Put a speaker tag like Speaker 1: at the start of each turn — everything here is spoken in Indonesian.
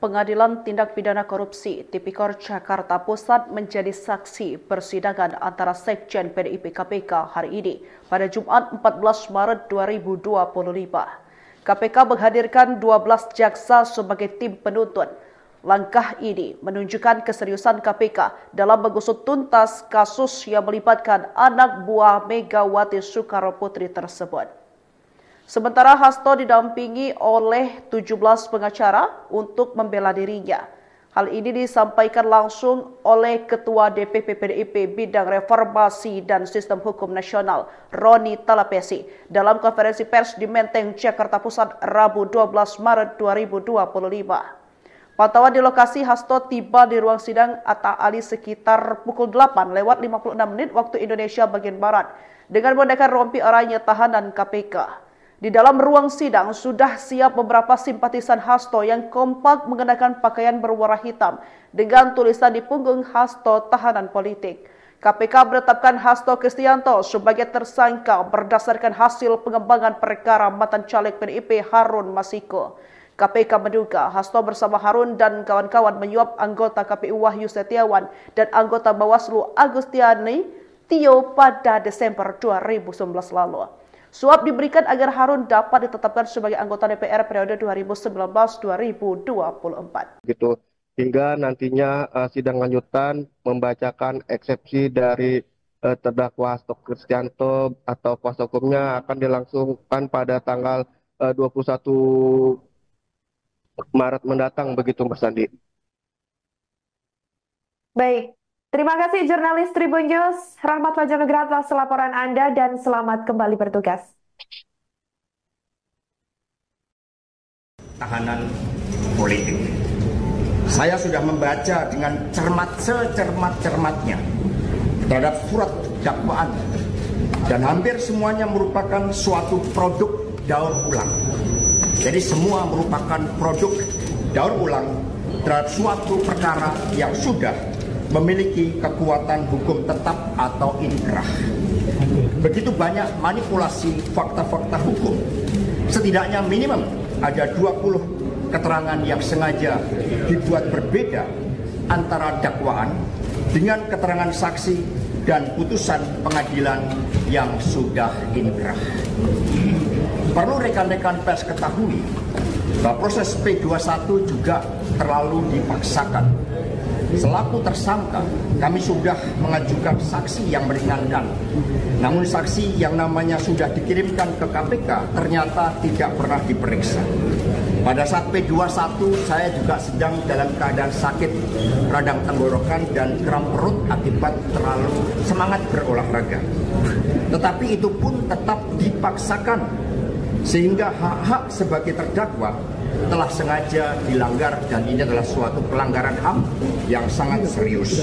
Speaker 1: Pengadilan Tindak Pidana Korupsi Tipikor Jakarta Pusat menjadi saksi persidangan antara Sekjen PDIP KPK hari ini pada Jumat 14 Maret 2025. KPK menghadirkan 12 jaksa sebagai tim penuntut. Langkah ini menunjukkan keseriusan KPK dalam mengusut tuntas kasus yang melibatkan anak buah Megawati Soekarnoputri tersebut. Sementara Hasto didampingi oleh 17 pengacara untuk membela dirinya. Hal ini disampaikan langsung oleh Ketua DPP PDIP Bidang Reformasi dan Sistem Hukum Nasional, Roni Talapesi, dalam konferensi pers di Menteng, Jakarta Pusat, Rabu 12 Maret 2025. Pantauan di lokasi Hasto tiba di ruang sidang Atta Ali sekitar pukul 8:56 waktu Indonesia bagian Barat dengan menggunakan rompi oranye tahanan KPK. Di dalam ruang sidang sudah siap beberapa simpatisan Hasto yang kompak mengenakan pakaian berwarna hitam dengan tulisan di punggung Hasto tahanan politik. KPK menetapkan Hasto Kristianto sebagai tersangka berdasarkan hasil pengembangan perkara mantan caleg PDIP Harun Masiku. KPK menduga Hasto bersama Harun dan kawan-kawan menyuap anggota KPU Wahyu Setiawan dan anggota Bawaslu Agustiani Tio pada Desember 2019 lalu. Suap diberikan agar Harun dapat ditetapkan sebagai anggota DPR periode 2019-2024.
Speaker 2: Gitu. Hingga nantinya sidang lanjutan membacakan eksepsi dari terdakwa Hasto Kristianto atau kuasa hukumnya akan dilangsungkan pada tanggal 21 Maret mendatang, begitu Mas Andi.
Speaker 3: Baik. Terima kasih jurnalis Tribun News, Rahmat Fajar Nugraha atas laporan Anda dan selamat kembali bertugas.
Speaker 4: Tahanan politik. Saya sudah membaca dengan cermat secermat-cermatnya terhadap surat dakwaan dan hampir semuanya merupakan suatu produk daur ulang. Jadi semua merupakan produk daur ulang terhadap suatu perkara yang sudah memiliki kekuatan hukum tetap atau inkrah. Begitu banyak manipulasi fakta-fakta hukum. Setidaknya minimum ada 20 keterangan yang sengaja dibuat berbeda antara dakwaan dengan keterangan saksi dan putusan pengadilan yang sudah inkrah. Perlu rekan-rekan pers ketahui bahwa proses P21 juga terlalu dipaksakan. Selaku tersangka, kami sudah mengajukan saksi yang meringankan. Namun saksi yang namanya sudah dikirimkan ke KPK ternyata tidak pernah diperiksa. Pada saat P21 saya juga sedang dalam keadaan sakit radang tenggorokan dan kram perut akibat terlalu semangat berolahraga. Tetapi itu pun tetap dipaksakan sehingga hak-hak sebagai terdakwa telah sengaja dilanggar dan ini adalah suatu pelanggaran HAM yang sangat serius.